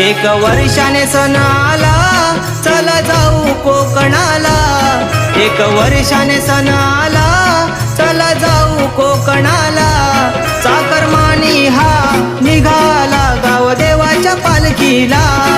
एक वर्षाने सण आला, चला जाऊ कोकणाला. एक वर्षाने सण आला, चला जाऊ कोकणाला. चाकरमानी हा निघाला गाव देवाच्या पालखीला.